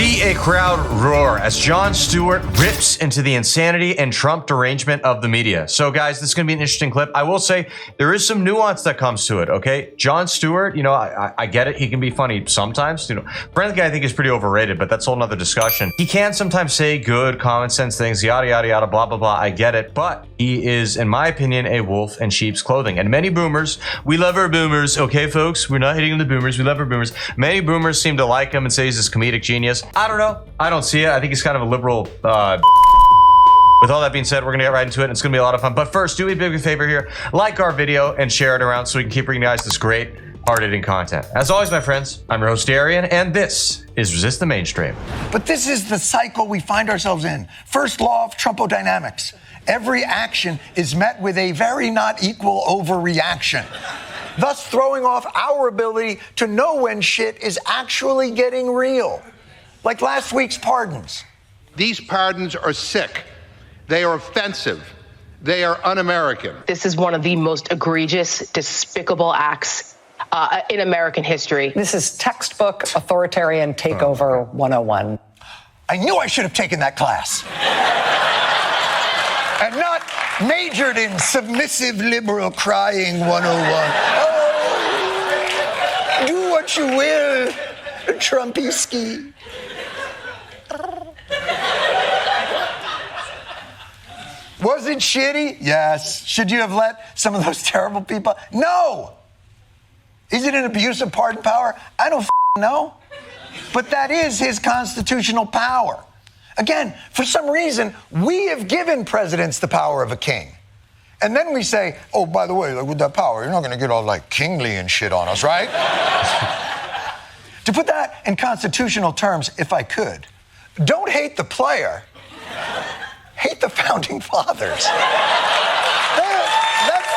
See a crowd roar as Jon Stewart rips into the insanity and Trump derangement of the media. So guys, this is going to be an interesting clip. I will say there is some nuance that comes to it, okay? Jon Stewart, you know, I get it. He can be funny sometimes. You know, frankly, I think he's pretty overrated, but that's a whole nother discussion. He can sometimes say good, common sense things, yada, yada, yada, blah, blah, blah. I get it. But he is, in my opinion, a wolf in sheep's clothing. And many boomers, we love our boomers, okay, folks? We're not hating on the boomers. We love our boomers. Many boomers seem to like him and say he's this comedic genius. I don't know. I don't see it. I think he's kind of a liberal. With all that being said, we're going to get right into it. And it's going to be a lot of fun. But first, do me a big favor here. Like our video and share it around so we can keep bringing you guys this great, hard-hitting content. As always, my friends, I'm your host, Darian, and this is Resist the Mainstream. But this is the cycle we find ourselves in. First law of Trumpodynamics. Every action is met with a very not equal overreaction, thus throwing off our ability to know when shit is actually getting real. Like last week's pardons. These pardons are sick. They are offensive. They are un-American. This is one of the most egregious, despicable acts in American history. This is textbook authoritarian takeover 101. I knew I should have taken that class. And not majored in submissive liberal crying 101. Oh, do what you will, Trumpisky. Was it shitty? Yes. Should you have let some of those terrible people? No. Is it an abuse of pardon power? I don't know. But that is his constitutional power. Again, for some reason, we have given presidents the power of a king. And then we say, oh, by the way, with that power, you're not going to get all like kingly and shit on us, right? To put that in constitutional terms, if I could, don't hate the player. Hate the founding fathers. That's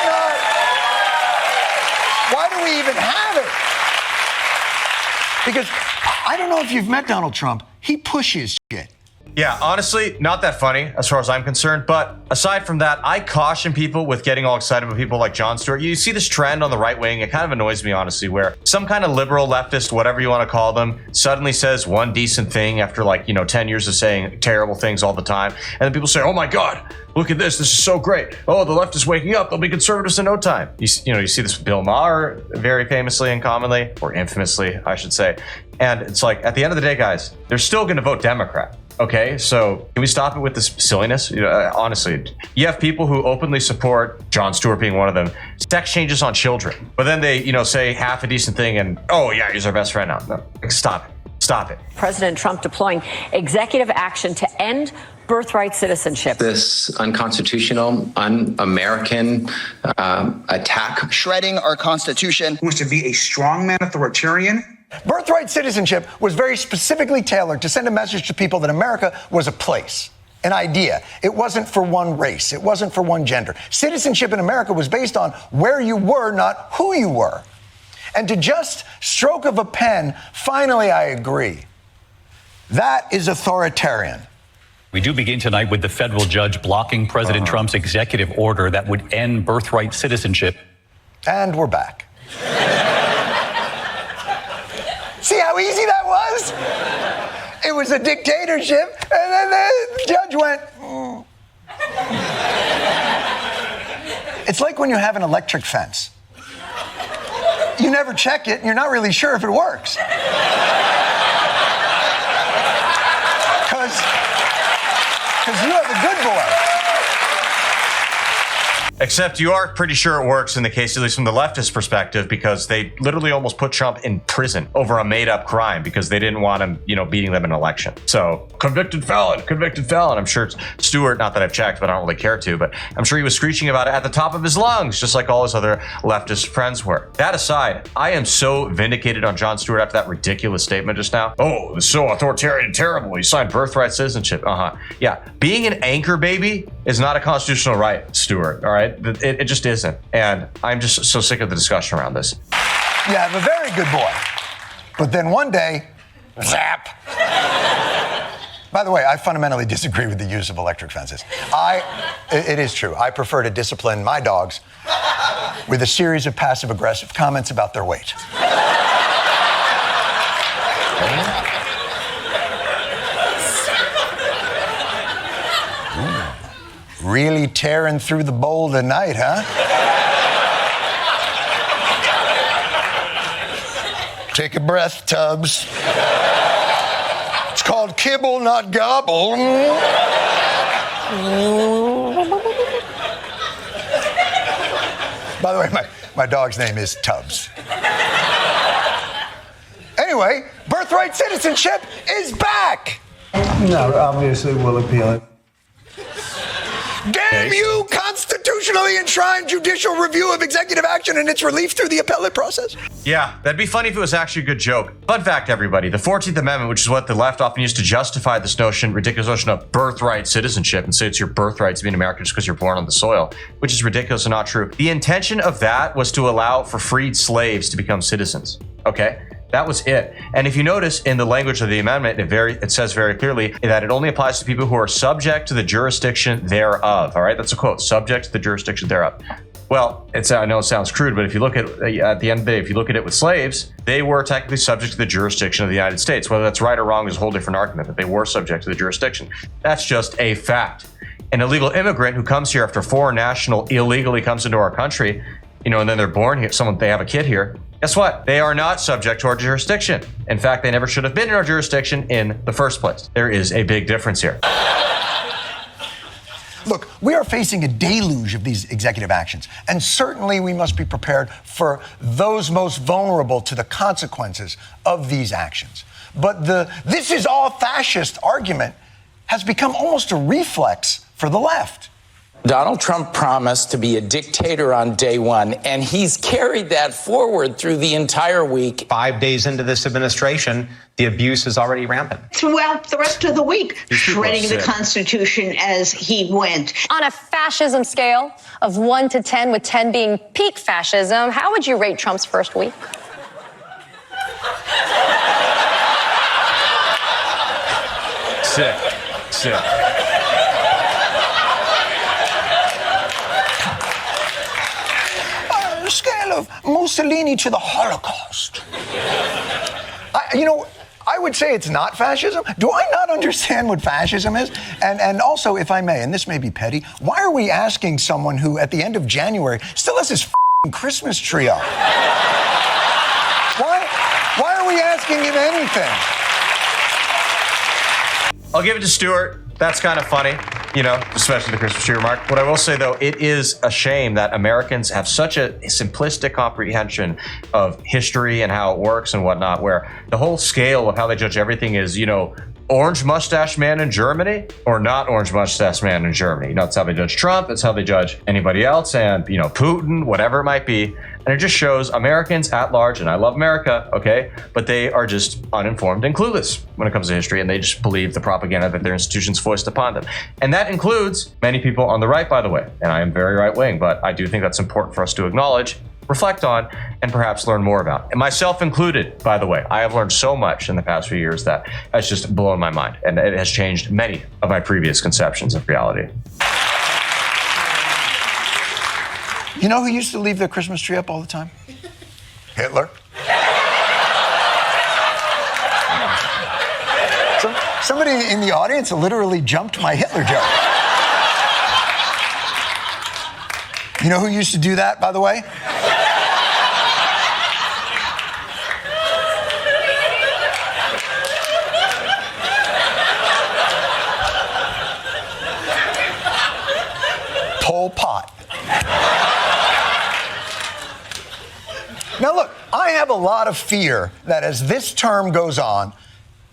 not... Why do we even have it? Because I don't know if you've met Donald Trump. He pushes shit. Yeah, honestly, not that funny as far as I'm concerned. But aside from that, I caution people with getting all excited about people like Jon Stewart. You see this trend on the right wing. It kind of annoys me, honestly, where some kind of liberal leftist, whatever you want to call them, suddenly says one decent thing after 10 years of saying terrible things all the time. And then people say, oh my God, look at this. This is so great. Oh, the left is waking up. They'll be conservatives in no time. You see this with Bill Maher very famously and commonly, or infamously, I should say. And it's like, at the end of the day, guys, they're still going to vote Democrat. Okay, so can we stop it with this silliness? Honestly, you have people who openly support, Jon Stewart being one of them, sex changes on children. But then they, say half a decent thing and, oh yeah, he's our best friend now. No, stop it. Stop it. President Trump deploying executive action to end birthright citizenship. This unconstitutional, un-American attack. Shredding our Constitution. Wants to be a strongman authoritarian. Birthright citizenship was very specifically tailored to send a message to people that America was a place, an idea. It wasn't for one race. It wasn't for one gender. Citizenship in America was based on where you were, not who you were. And to just stroke of a pen, finally I agree. That is authoritarian. We do begin tonight with the federal judge blocking President Trump's executive order that would end birthright citizenship. And we're back. See how easy that was? It was a dictatorship, and then the judge went, It's like when you have an electric fence. You never check it, and you're not really sure if it works. Because you are the good boy. Except you are pretty sure it works in the case, at least from the leftist perspective, because they literally almost put Trump in prison over a made-up crime because they didn't want him, beating them in an election. So, convicted felon. I'm sure it's Stewart, not that I've checked, but I don't really care to, but I'm sure he was screeching about it at the top of his lungs, just like all his other leftist friends were. That aside, I am so vindicated on Jon Stewart after that ridiculous statement just now. Oh, it's so authoritarian and terrible. He signed birthright citizenship. Yeah, being an anchor baby is not a constitutional right, Stewart, all right? It just isn't. And I'm just so sick of the discussion around this. You have a very good boy. But then one day, zap. By the way, I fundamentally disagree with the use of electric fences. It is true. I prefer to discipline my dogs with a series of passive-aggressive comments about their weight. Really tearing through the bowl tonight, huh? Take a breath, Tubbs. It's called kibble, not gobble. By the way, my dog's name is Tubbs. Anyway, birthright citizenship is back! No, obviously we'll appeal it. Damn you, constitutionally enshrined judicial review of executive action and its relief through the appellate process. Yeah, that'd be funny if it was actually a good joke. Fun fact, everybody, the 14th Amendment, which is what the left often used to justify this ridiculous notion of birthright citizenship and say it's your birthright to be an American just because you're born on the soil, which is ridiculous and not true. The intention of that was to allow for freed slaves to become citizens, okay? That was it. And if you notice in the language of the amendment, it says very clearly that it only applies to people who are subject to the jurisdiction thereof. All right, that's a quote, subject to the jurisdiction thereof. Well, I know it sounds crude, but if you look at the end of the day, if you look at it with slaves, they were technically subject to the jurisdiction of the United States. Whether that's right or wrong is a whole different argument, but they were subject to the jurisdiction. That's just a fact. An illegal immigrant who comes here after a foreign national illegally comes into our country, and then they're born here, they have a kid here, guess what? They are not subject to our jurisdiction. In fact, they never should have been in our jurisdiction in the first place. There is a big difference here. Look, we are facing a deluge of these executive actions, and certainly we must be prepared for those most vulnerable to the consequences of these actions. But this is all fascist argument has become almost a reflex for the left. Donald Trump promised to be a dictator on day one, and he's carried that forward through the entire week. 5 days into this administration, the abuse is already rampant. Throughout the rest of the week, shredding the Constitution as he went. On a fascism scale of 1 to 10, with 10 being peak fascism, how would you rate Trump's first week? Sick. Scale of Mussolini to the Holocaust. I would say it's not fascism. Do I not understand what fascism is? And also, if I may, and this may be petty, why are we asking someone who, at the end of January, still has his Christmas tree up? Why are we asking him anything? I'll give it to Stewart. That's kind of funny, especially the Christmas tree remark. What I will say, though, it is a shame that Americans have such a simplistic comprehension of history and how it works and whatnot, where the whole scale of how they judge everything is, orange mustache man in Germany or not orange mustache man in Germany. That's how they judge Trump. That's how they judge anybody else and, Putin, whatever it might be. And it just shows Americans at large, and I love America, okay, but they are just uninformed and clueless when it comes to history, and they just believe the propaganda that their institutions foist upon them. And that includes many people on the right, by the way, and I am very right-wing, but I do think that's important for us to acknowledge, reflect on, and perhaps learn more about. And myself included, by the way. I have learned so much in the past few years that has just blown my mind, and it has changed many of my previous conceptions of reality. You know who used to leave their Christmas tree up all the time? Hitler. Somebody in the audience literally jumped my Hitler joke. You know who used to do that, by the way? Pol Pot. Now look, I have a lot of fear that as this term goes on,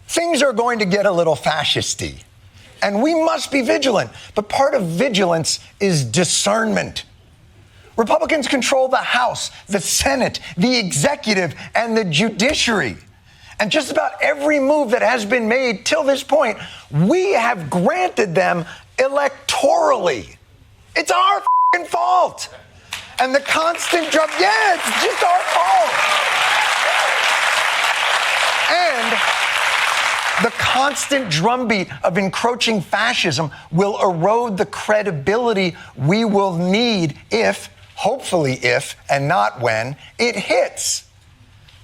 things are going to get a little fascisty. And we must be vigilant. But part of vigilance is discernment. Republicans control the House, the Senate, the executive, and the judiciary. And just about every move that has been made till this point, we have granted them electorally. It's our f***ing fault. And the constant drum, it's just our fault. And the constant drumbeat of encroaching fascism will erode the credibility we will need hopefully if, and not when, it hits.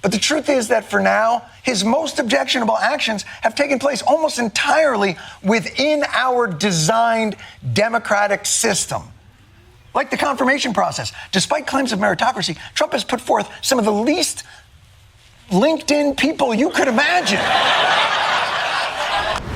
But the truth is that for now, his most objectionable actions have taken place almost entirely within our designed democratic system. Like the confirmation process. Despite claims of meritocracy, Trump has put forth some of the least LinkedIn people you could imagine.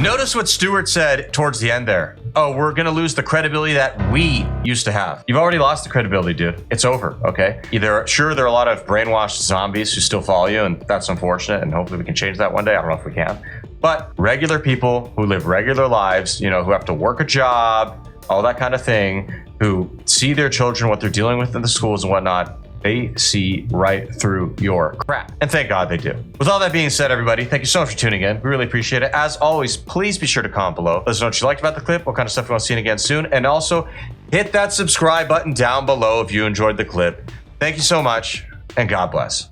Notice what Stewart said towards the end there. Oh, we're going to lose the credibility that we used to have. You've already lost the credibility, dude. It's over, okay? Sure, there are a lot of brainwashed zombies who still follow you, and that's unfortunate, and hopefully we can change that one day. I don't know if we can. But regular people who live regular lives, who have to work a job, all that kind of thing, who see their children, what they're dealing with in the schools and whatnot, they see right through your crap. And thank God they do. With all that being said, everybody, thank you so much for tuning in. We really appreciate it. As always, please be sure to comment below. Let us know what you liked about the clip, what kind of stuff you want to see again soon. And also, hit that subscribe button down below if you enjoyed the clip. Thank you so much, and God bless.